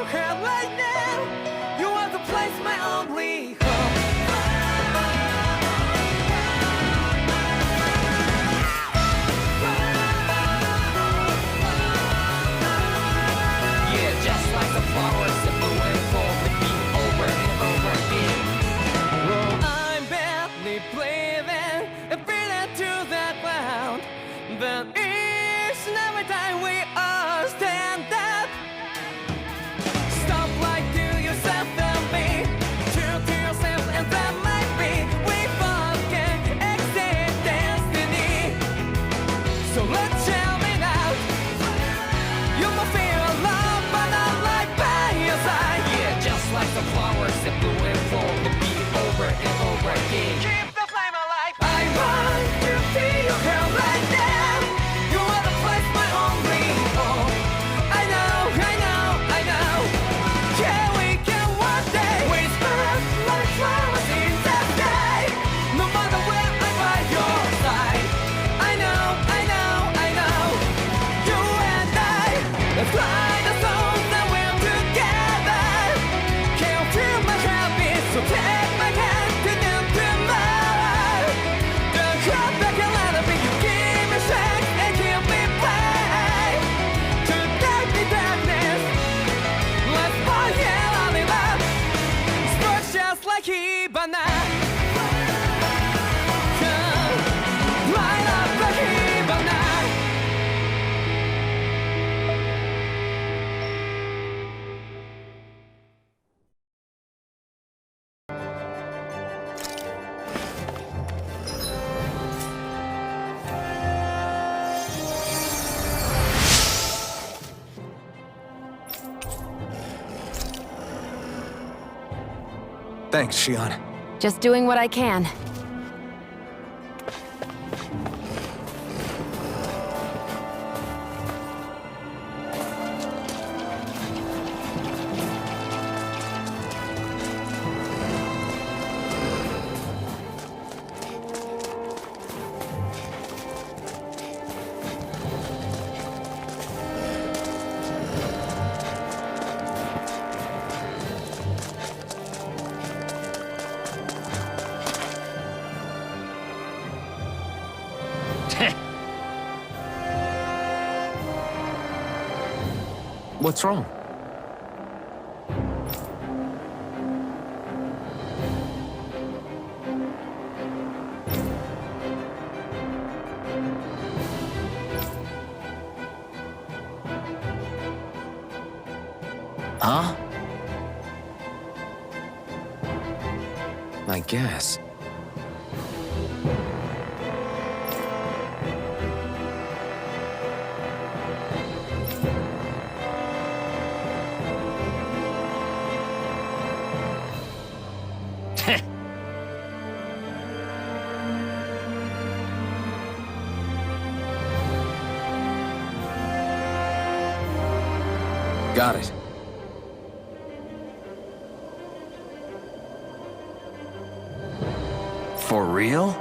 head right now. You are the place, my only home. Yeah, just like the flowers that bloom and fall, repeat over and over again. I'm badly breathing and breathing to the ground, but each and every time we all stand up. Stop lying to yourself and be true to yourself, and that might be we both can exceed destiny. So let's shout it out. You might feel alone, but I'm right by your side. Yeah, just like the flowers that bloom and fall, repeat over and over again. Keep the flame alive. I want to feel your hair right now. You are the place, my only home. I know, I know, I know. Yeah, we can one day whisper like flowers in the sky. No matter where I'm by your side. I know, I know, I know. You and I, let's fly the souls that we're together. Can't feel my heartbeat, so take my hand to the tomorrow. Don't hold back and let it be. You give me strength and give me pain. To dark the darkness, let's forget all the love. Sparks just like Hibana. Come, light up like Hibana. Thanks, Shion. Just doing what I can. What's wrong? Huh? I guess. Got it. For real?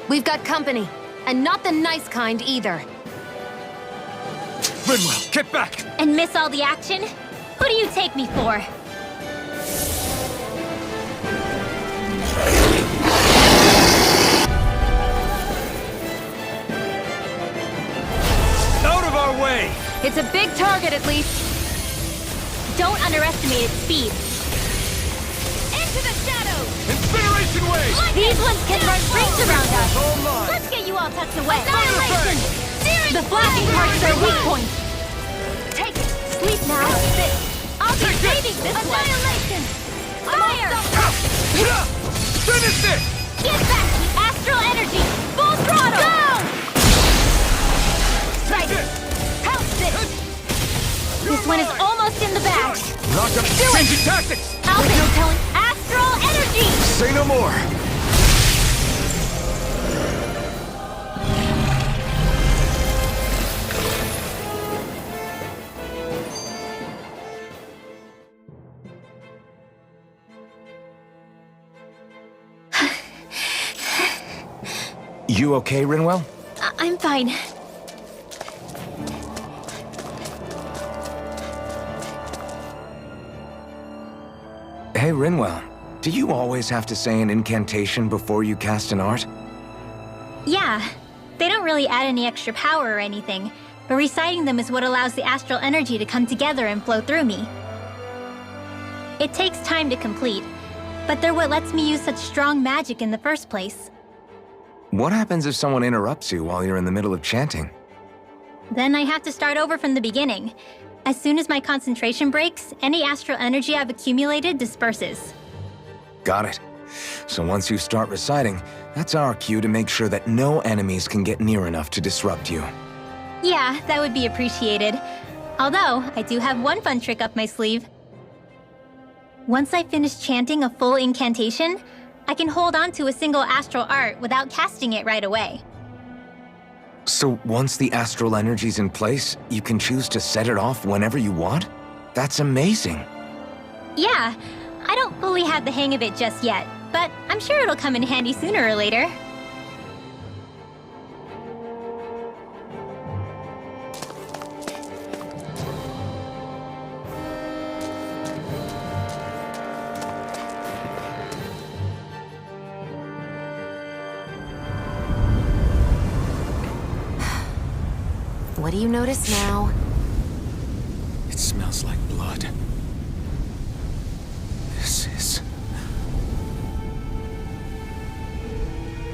We've got company, and not the nice kind either. Rinwell, get back! And miss all the action? Who do you take me for? Out of our way! It's a big target, at least. Don't underestimate its speed. Into the shadows! Incineration wave! These ones can run rings around us. Hold on! Let's get you all tucked away. Annihilation! The flashing parts are weak point. Take it! Sleep now! I'll be saving this one. Annihilation! Fire! Finish it! Get back, astral energy! tactics! Alpin telling astral energy! Say no more! You okay, Rinwell? I'm fine. Hey, Rinwell, do you always have to say an incantation before you cast an art? Yeah, they don't really add any extra power or anything, but reciting them is what allows the astral energy to come together and flow through me. It takes time to complete, but they're what lets me use such strong magic in the first place. What happens if someone interrupts you while you're in the middle of chanting? Then I have to start over from the beginning. As soon as my concentration breaks, any astral energy I've accumulated disperses. Got it. So once you start reciting, that's our cue to make sure that no enemies can get near enough to disrupt you. Yeah, that would be appreciated. Although, I do have one fun trick up my sleeve. Once I finish chanting a full incantation, I can hold on to a single astral art without casting it right away. So once the astral energy's in place, you can choose to set it off whenever you want? That's amazing. Yeah, I don't fully have the hang of it just yet, but I'm sure it'll come in handy sooner or later. What do you notice now? It smells like blood. This is...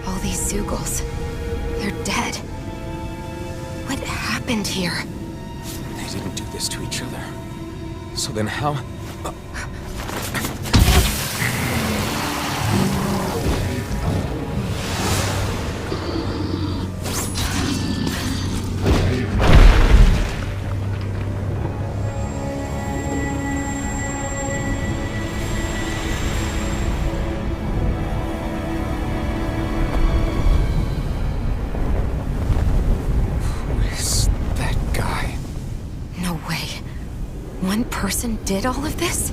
All these Zeugles. They're dead. What happened here? They didn't do this to each other. So then how... One person did all of this?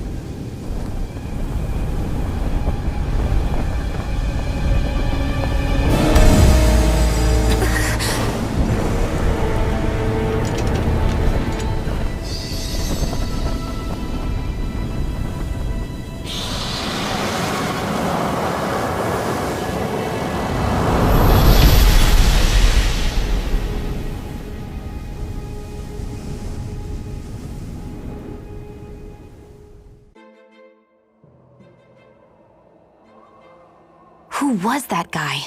Who was that guy?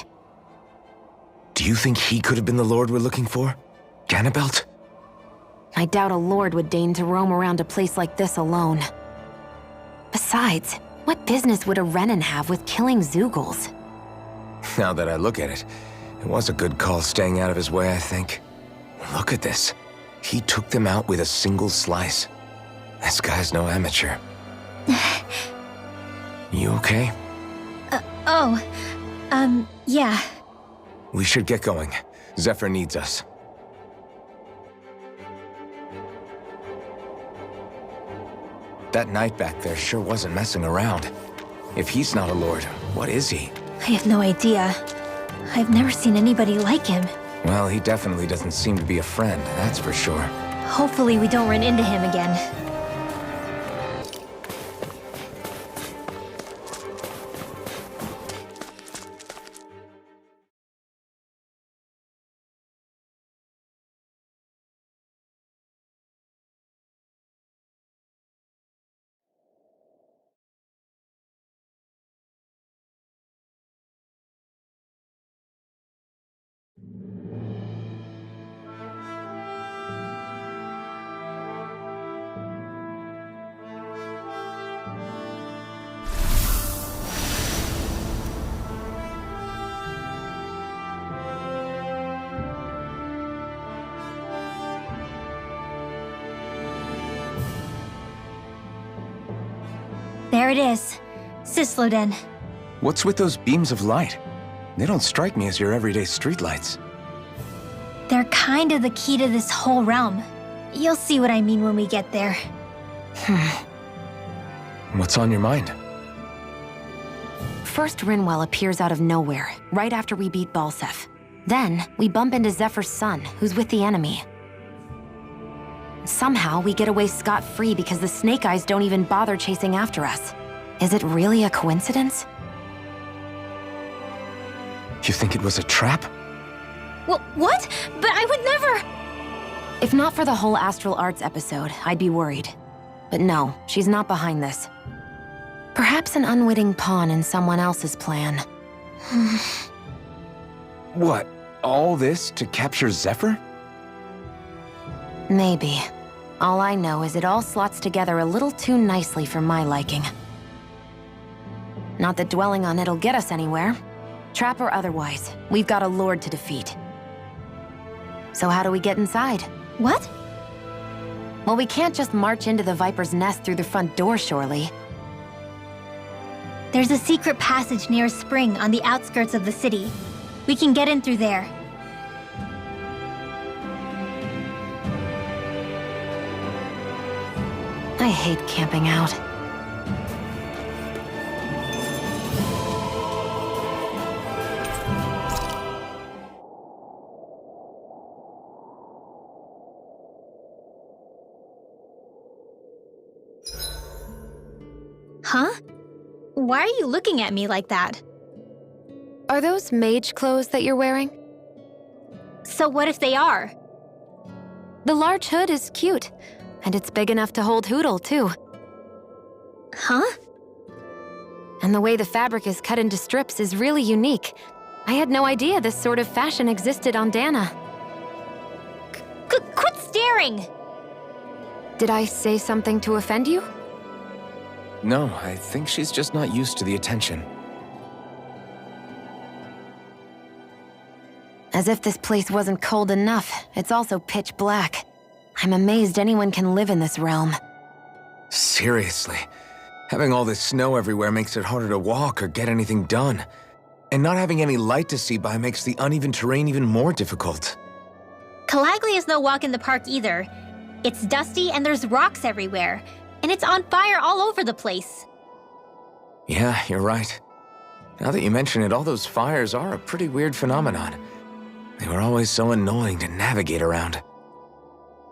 Do you think he could have been the lord we're looking for? Ganabelt? I doubt a lord would deign to roam around a place like this alone. Besides, what business would a Renan have with killing Zeugles? Now that I look at it, it was a good call staying out of his way, I think. Look at this. He took them out with a single slice. This guy's no amateur. You okay? Yeah. We should get going. Zephyr needs us. That knight back there sure wasn't messing around. If he's not a lord, what is he? I have no idea. I've never seen anybody like him. Well, he definitely doesn't seem to be a friend, that's for sure. Hopefully we don't run into him again. it is. Cysloden. What's with those beams of light? They don't strike me as your everyday streetlights. They're kind of the key to this whole realm. You'll see what I mean when we get there. What's on your mind? First, Rinwell appears out of nowhere, right after we beat Balseph. Then, we bump into Zephyr's son, who's with the enemy. Somehow, we get away scot-free because the Snake Eyes don't even bother chasing after us. Is it really a coincidence? You think it was a trap? What? But I would never... If not for the whole Astral Arts episode, I'd be worried. But no, she's not behind this. Perhaps an unwitting pawn in someone else's plan. What? All this to capture Zephyr? Maybe. All I know is it all slots together a little too nicely for my liking. Not that dwelling on it'll get us anywhere. Trap or otherwise, we've got a lord to defeat. So how do we get inside? What? Well, we can't just march into the Viper's nest through the front door, surely. There's a secret passage near a spring on the outskirts of the city. We can get in through there. I hate camping out. Huh? Why are you looking at me like that? Are those mage clothes that you're wearing? So what if they are? The large hood is cute, and it's big enough to hold Hootle, too. Huh? And the way the fabric is cut into strips is really unique. I had no idea this sort of fashion existed on Dana. Quit staring! Did I say something to offend you? No, I think she's just not used to the attention. As if this place wasn't cold enough, it's also pitch black. I'm amazed anyone can live in this realm. Seriously. Having all this snow everywhere makes it harder to walk or get anything done. And not having any light to see by makes the uneven terrain even more difficult. Calaglia is no walk in the park either. It's dusty and there's rocks everywhere. And it's on fire all over the place. Yeah, you're right. Now that you mention it, all those fires are a pretty weird phenomenon. They were always so annoying to navigate around.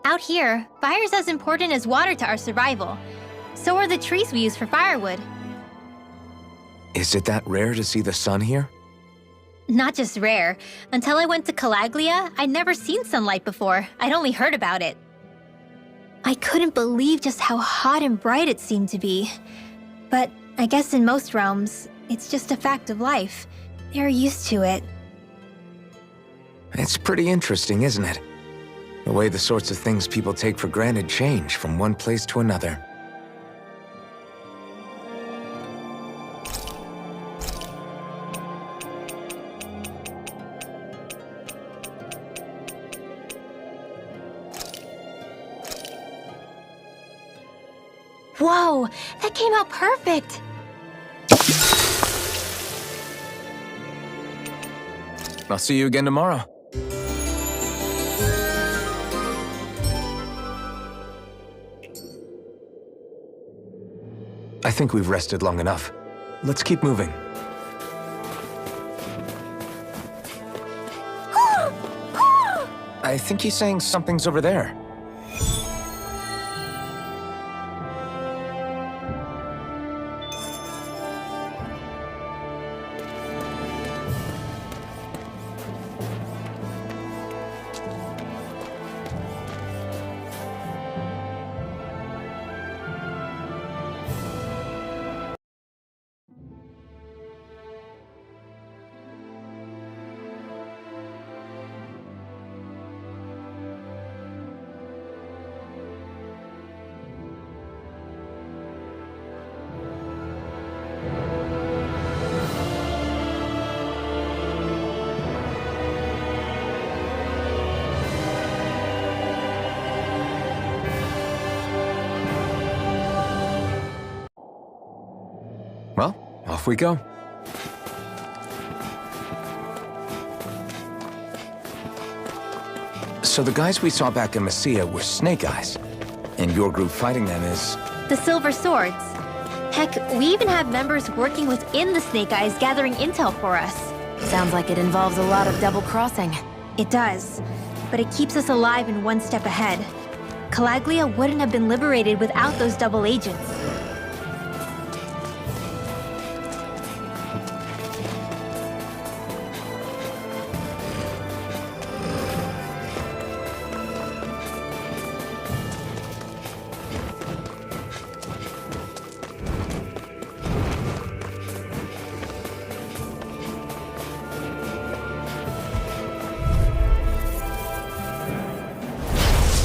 Out here, fire's as important as water to our survival. So are the trees we use for firewood. Is it that rare to see the sun here? Not just rare. Until I went to Calaglia, I'd never seen sunlight before. I'd only heard about it. I couldn't believe just how hot and bright it seemed to be. But I guess in most realms, it's just a fact of life. They're used to it. It's pretty interesting, isn't it? The way the sorts of things people take for granted change from one place to another. Whoa, that came out perfect! I'll see you again tomorrow. I think we've rested long enough. Let's keep moving. I think he's saying something's over there. Off we go. So the guys we saw back in Messia were Snake Eyes, and your group fighting them is... The Silver Swords. Heck, we even have members working within the Snake Eyes gathering intel for us. Sounds like it involves a lot of double-crossing. It does, but it keeps us alive and one step ahead. Calaglia wouldn't have been liberated without those double agents.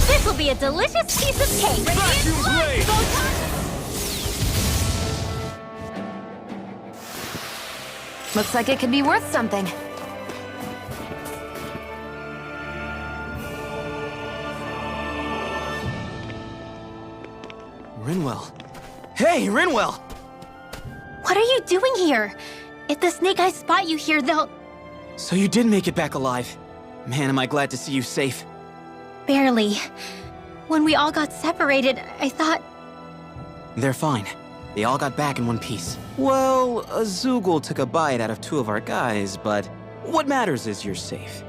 This will be a delicious piece of cake. Looks like it could be worth something. Rinwell. Hey, Rinwell! What are you doing here? If the Snake Eyes spot you here, they'll... So you did make it back alive. Man, am I glad to see you safe. Barely. When we all got separated, I thought... They're fine. They all got back in one piece. Well, a Zoogle took a bite out of 2 of our guys, but what matters is you're safe.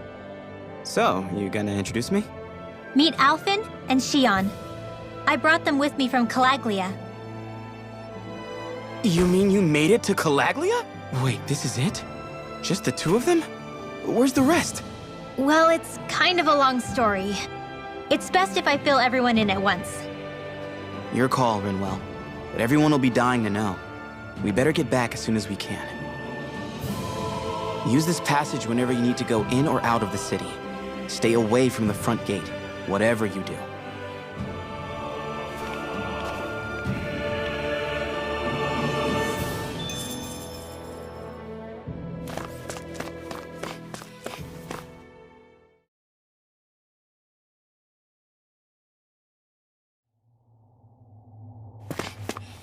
So, you gonna introduce me? Meet Alphen and Shion. I brought them with me from Calaglia. You mean you made it to Calaglia? Wait, this is it? Just the 2 of them? Where's the rest? Well, it's kind of a long story. It's best if I fill everyone in at once. Your call, Rinwell. But everyone will be dying to know. We better get back as soon as we can. Use this passage whenever you need to go in or out of the city. Stay away from the front gate, whatever you do.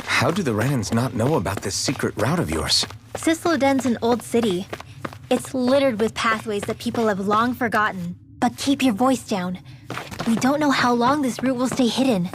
How do the Renans not know about this secret route of yours? Cyslodia's an old city. It's littered with pathways that people have long forgotten. But keep your voice down. We don't know how long this route will stay hidden.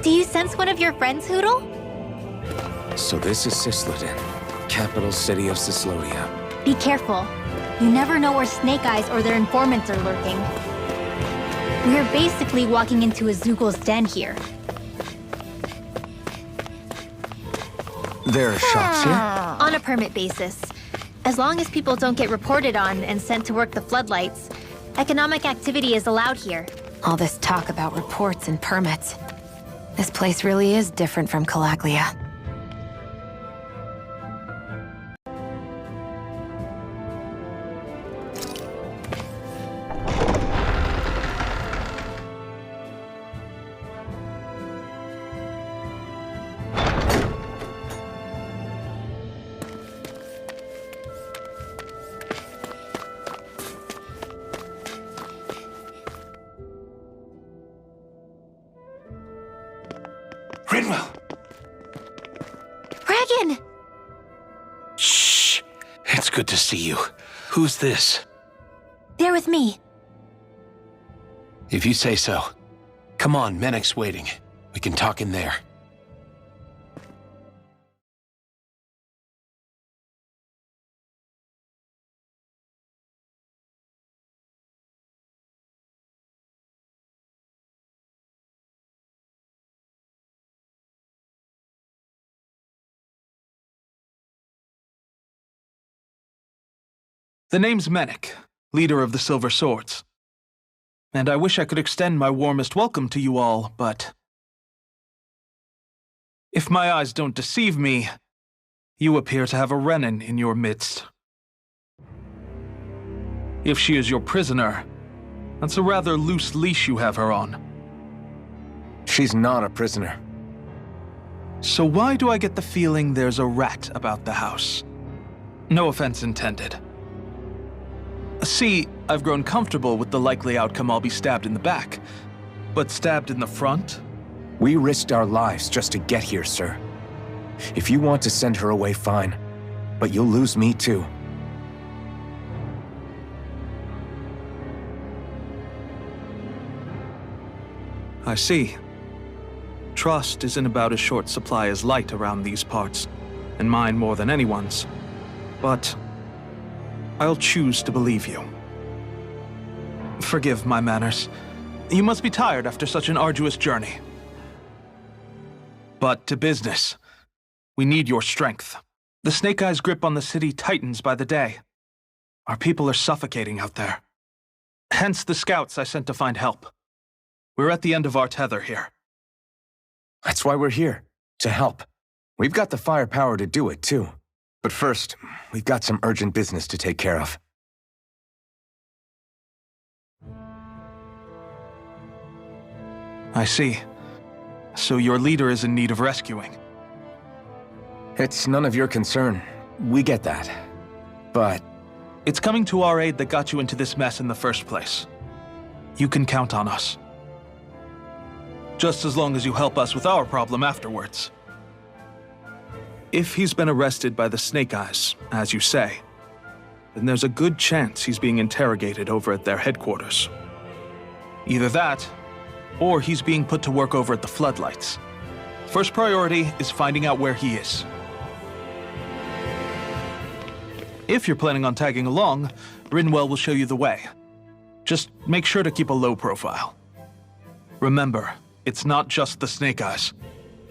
Do you sense one of your friends, Hootle? So this is Cyslodia, capital city of Cyslodia. Be careful. You never know where Snake Eyes or their informants are lurking. We're basically walking into a Zoogle's den here. There are shops here? On a permit basis. As long as people don't get reported on and sent to work the floodlights, economic activity is allowed here. All this talk about reports and permits. This place really is different from Calaglia. Rinwell! Dragon! Shh! It's good to see you. Who's this? They're with me. If you say so. Come on, Menek's waiting. We can talk in there. The name's Menek, leader of the Silver Swords. And I wish I could extend my warmest welcome to you all, but if my eyes don't deceive me, you appear to have a Renin in your midst. If she is your prisoner, that's a rather loose leash you have her on. She's not a prisoner. So why do I get the feeling there's a rat about the house? No offense intended. See, I've grown comfortable with the likely outcome I'll be stabbed in the back. But stabbed in the front? We risked our lives just to get here, sir. If you want to send her away, fine. But you'll lose me too. I see. Trust isn't about as short supply as light around these parts, and mine more than anyone's. But I'll choose to believe you. Forgive my manners. You must be tired after such an arduous journey. But to business. We need your strength. The Snake Eyes' grip on the city tightens by the day. Our people are suffocating out there. Hence the scouts I sent to find help. We're at the end of our tether here. That's why we're here, to help. We've got the firepower to do it, too. But first, we've got some urgent business to take care of. I see. So your leader is in need of rescuing. It's none of your concern. We get that. But it's coming to our aid that got you into this mess in the first place. You can count on us. Just as long as you help us with our problem afterwards. If he's been arrested by the Snake Eyes, as you say, then there's a good chance he's being interrogated over at their headquarters. Either that, or he's being put to work over at the Floodlights. First priority is finding out where he is. If you're planning on tagging along, Rinwell will show you the way. Just make sure to keep a low profile. Remember, it's not just the Snake Eyes.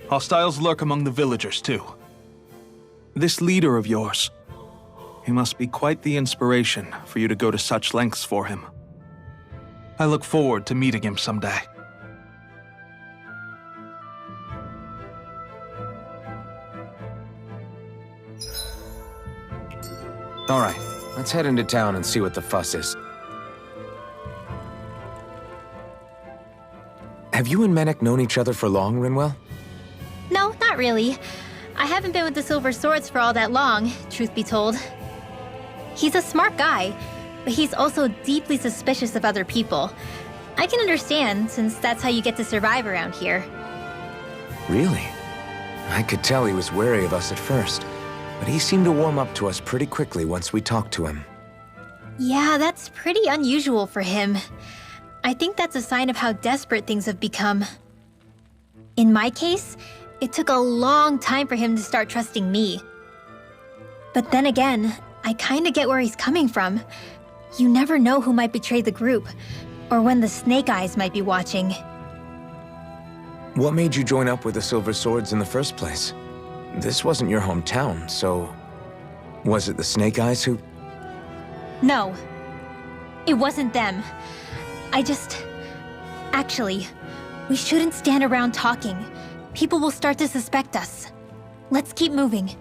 Hostiles lurk among the villagers, too. This leader of yours, he must be quite the inspiration for you to go to such lengths for him. I look forward to meeting him someday. all right, let's head into town and see what the fuss is. Have you and Menek known each other for long, Rinwell? No, not really. I haven't been with the Silver Swords for all that long, truth be told. He's a smart guy, but he's also deeply suspicious of other people. I can understand, since that's how you get to survive around here. Really? I could tell he was wary of us at first, but he seemed to warm up to us pretty quickly once we talked to him. Yeah, that's pretty unusual for him. I think that's a sign of how desperate things have become. In my case, it took a long time for him to start trusting me. But then again, I kinda get where he's coming from. You never know who might betray the group, or when the Snake Eyes might be watching. What made you join up with the Silver Swords in the first place? This wasn't your hometown, so... was it the Snake Eyes who... No, it wasn't them. Actually, we shouldn't stand around talking. People will start to suspect us. Let's keep moving.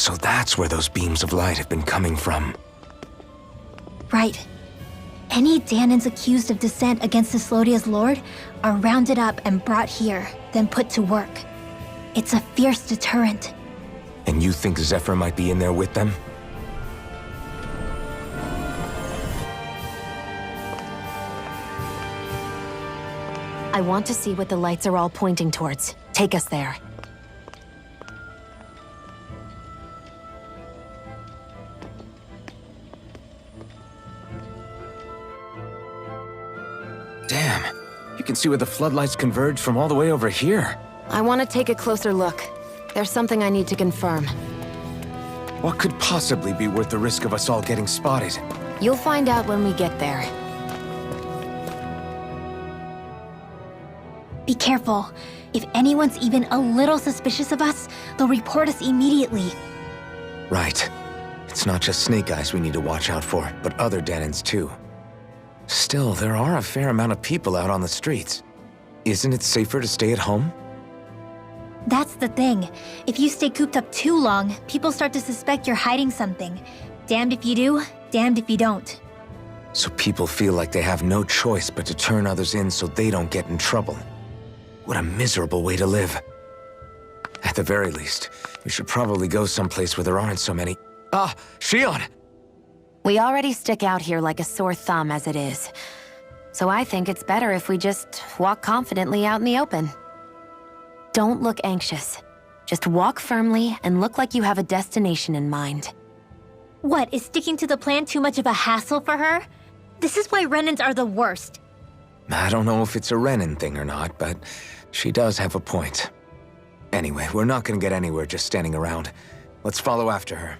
So that's where those beams of light have been coming from. Right. Any Danans accused of dissent against Cyslodia's lord are rounded up and brought here, then put to work. It's a fierce deterrent. And you think Zephyr might be in there with them? I want to see what the lights are all pointing towards. Take us there. Damn. You can see where the floodlights converge from all the way over here. I want to take a closer look. There's something I need to confirm. What could possibly be worth the risk of us all getting spotted? You'll find out when we get there. Be careful. If anyone's even a little suspicious of us, they'll report us immediately. Right. It's not just Snake Eyes we need to watch out for, but other Danans too. Still, there are a fair amount of people out on the streets. Isn't it safer to stay at home? That's the thing. If you stay cooped up too long, people start to suspect you're hiding something. Damned if you do, damned if you don't. So people feel like they have no choice but to turn others in so they don't get in trouble. What a miserable way to live. At the very least, we should probably go someplace where there aren't so many... Ah, Shion! We already stick out here like a sore thumb as it is. So I think it's better if we just walk confidently out in the open. Don't look anxious. Just walk firmly and look like you have a destination in mind. What, is sticking to the plan too much of a hassle for her? This is why Renans are the worst. I don't know if it's a Renan thing or not, but she does have a point. Anyway, we're not gonna get anywhere just standing around. Let's follow after her.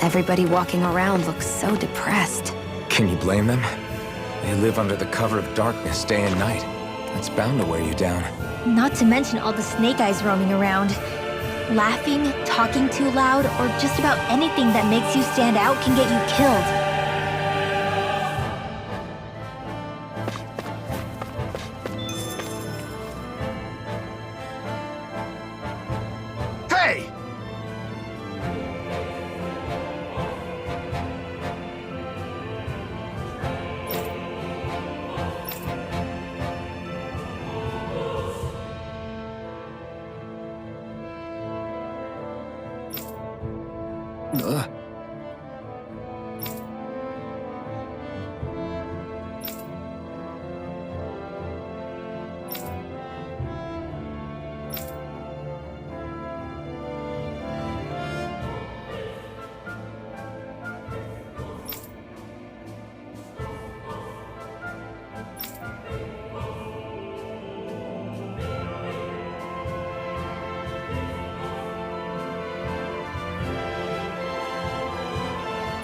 Everybody walking around looks so depressed. Can you blame them? They live under the cover of darkness day and night. That's bound to wear you down. Not to mention all the Snake Eyes roaming around. Laughing, talking too loud, or just about anything that makes you stand out can get you killed. Hey!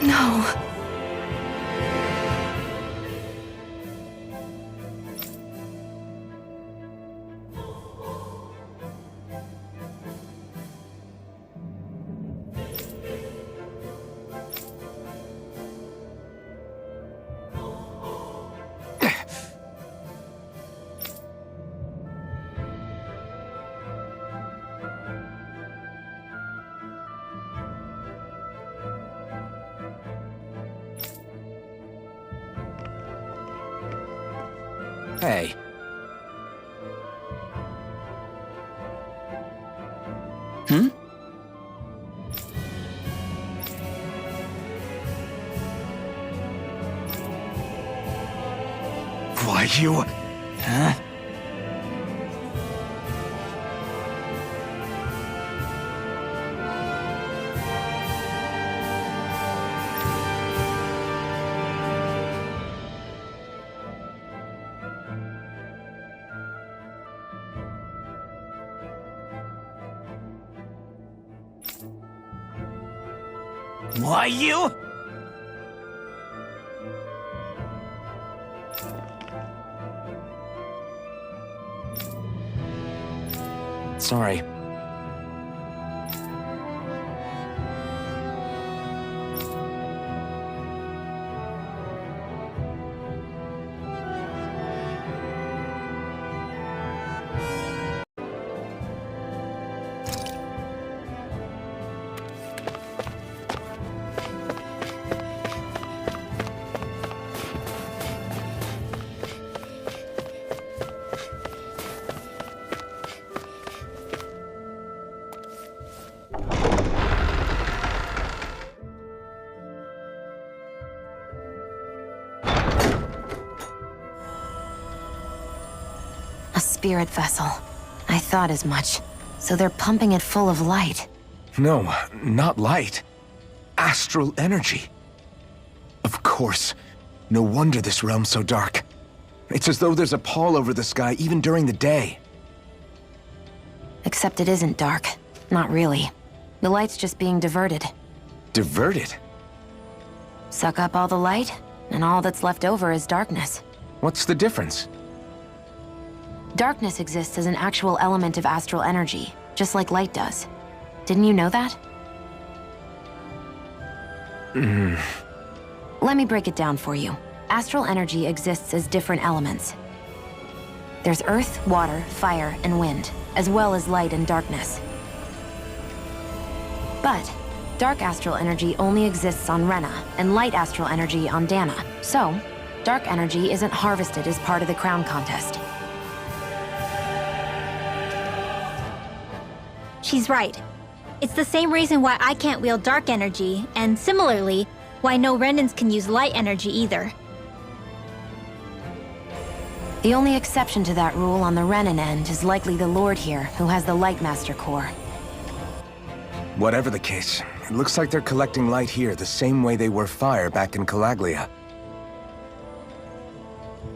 No. Hey. Hmm? Why, you... Huh? Why, you... Sorry. Spirit vessel. I thought as much. So they're pumping it full of light. No, not light. Astral energy. Of course. No wonder this realm's so dark. It's as though there's a pall over the sky even during the day. Except it isn't dark. Not really. The light's just being diverted. Diverted? Suck up all the light, and all that's left over is darkness. What's the difference? Darkness exists as an actual element of astral energy, just like light does. Didn't you know that? Let me break it down for you. Astral energy exists as different elements. There's earth, water, fire, and wind, as well as light and darkness. But dark astral energy only exists on Rena, and light astral energy on Dana. So, dark energy isn't harvested as part of the crown contest. She's right. It's the same reason why I can't wield dark energy, and similarly, why no Renans can use light energy either. The only exception to that rule on the Renan end is likely the Lord here, who has the Light Master core. Whatever the case, it looks like they're collecting light here the same way they were fire back in Calaglia.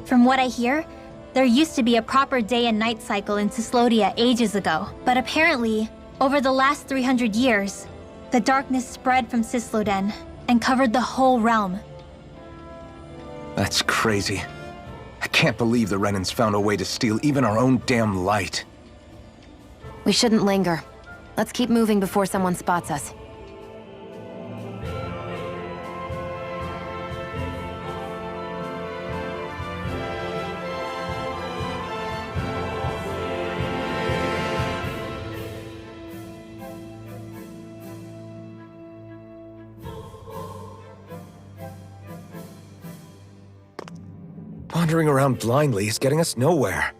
From what I hear, there used to be a proper day and night cycle in Cyslodia ages ago, but apparently, over the last 300 years, the darkness spread from Cysloden and covered the whole realm. That's crazy. I can't believe the Renans found a way to steal even our own damn light. We shouldn't linger. Let's keep moving before someone spots us. Wandering around blindly is getting us nowhere.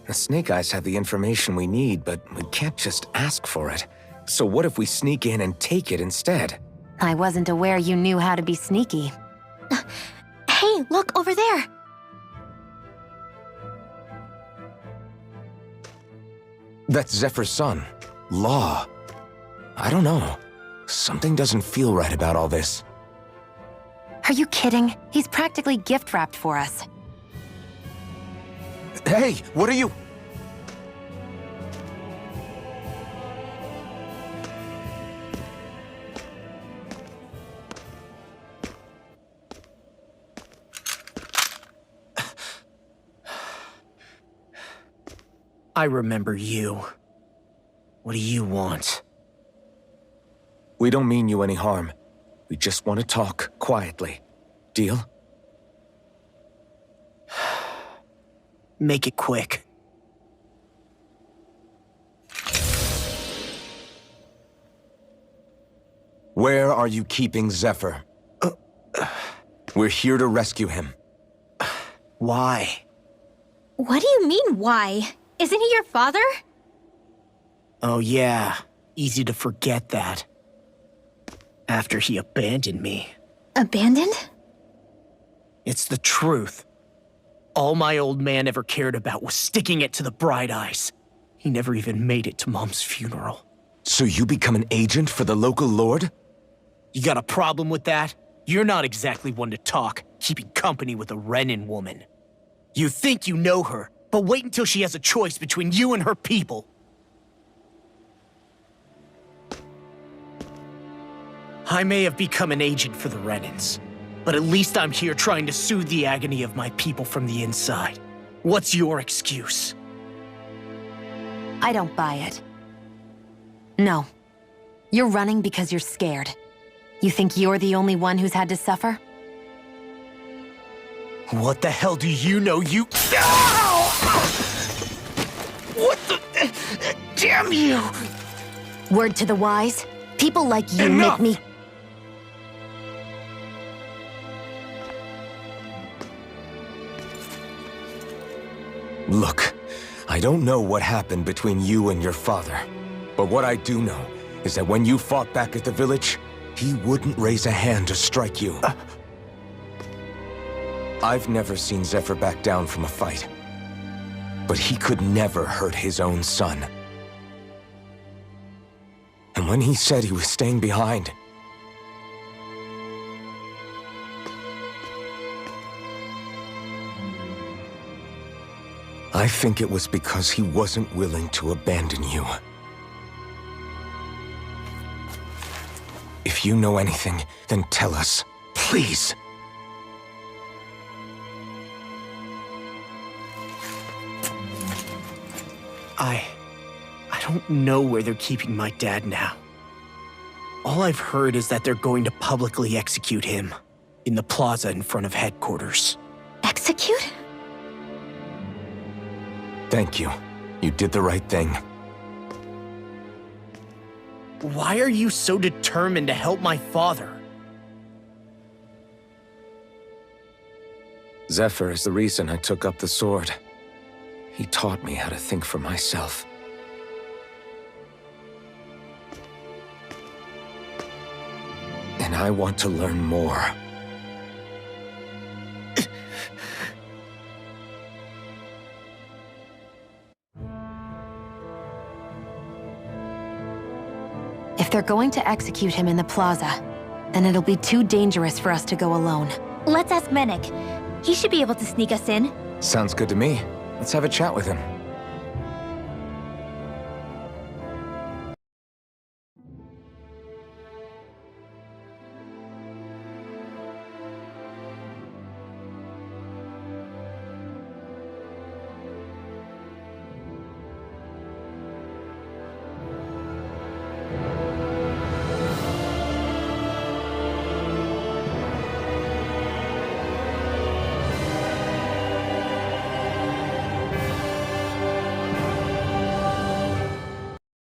The Snake Eyes have the information we need, but we can't just ask for it. So what if we sneak in and take it instead? I wasn't aware you knew how to be sneaky. Hey, look over there! That's Zephyr's son, Law. I don't know. Something doesn't feel right about all this. Are you kidding? He's practically gift-wrapped for us. Hey, what are you? I remember you. What do you want? We don't mean you any harm. We just want to talk quietly. Deal? Make it quick. Where are you keeping Zephyr? We're here to rescue him. Why? What do you mean, why? Isn't he your father? Oh yeah, easy to forget that. After he abandoned me. Abandoned? It's the truth. All my old man ever cared about was sticking it to the Bright Eyes. He never even made it to Mom's funeral. So you become an agent for the local lord? You got a problem with that? You're not exactly one to talk, keeping company with a Renan woman. You think you know her, but wait until she has a choice between you and her people. I may have become an agent for the Renans, but at least I'm here trying to soothe the agony of my people from the inside. What's your excuse? I don't buy it. No. You're running because you're scared. You think you're the only one who's had to suffer? What the hell do you know, you... Ow! What the... Damn you! Word to the wise, people like you Enough! make me... Look, I don't know what happened between you and your father. But what I do know is that when you fought back at the village, he wouldn't raise a hand to strike you. I've never seen Zephyr back down from a fight. But he could never hurt his own son. And when he said he was staying behind, I think it was because he wasn't willing to abandon you. If you know anything, then tell us, please. I don't know where they're keeping my dad now. All I've heard is that they're going to publicly execute him in the plaza in front of headquarters. Execute? Thank you. You did the right thing. Why are you so determined to help my father? Zephyr is the reason I took up the sword. He taught me how to think for myself. And I want to learn more. If they're going to execute him in the plaza, then it'll be too dangerous for us to go alone. Let's ask Menek. He should be able to sneak us in. Sounds good to me. Let's have a chat with him.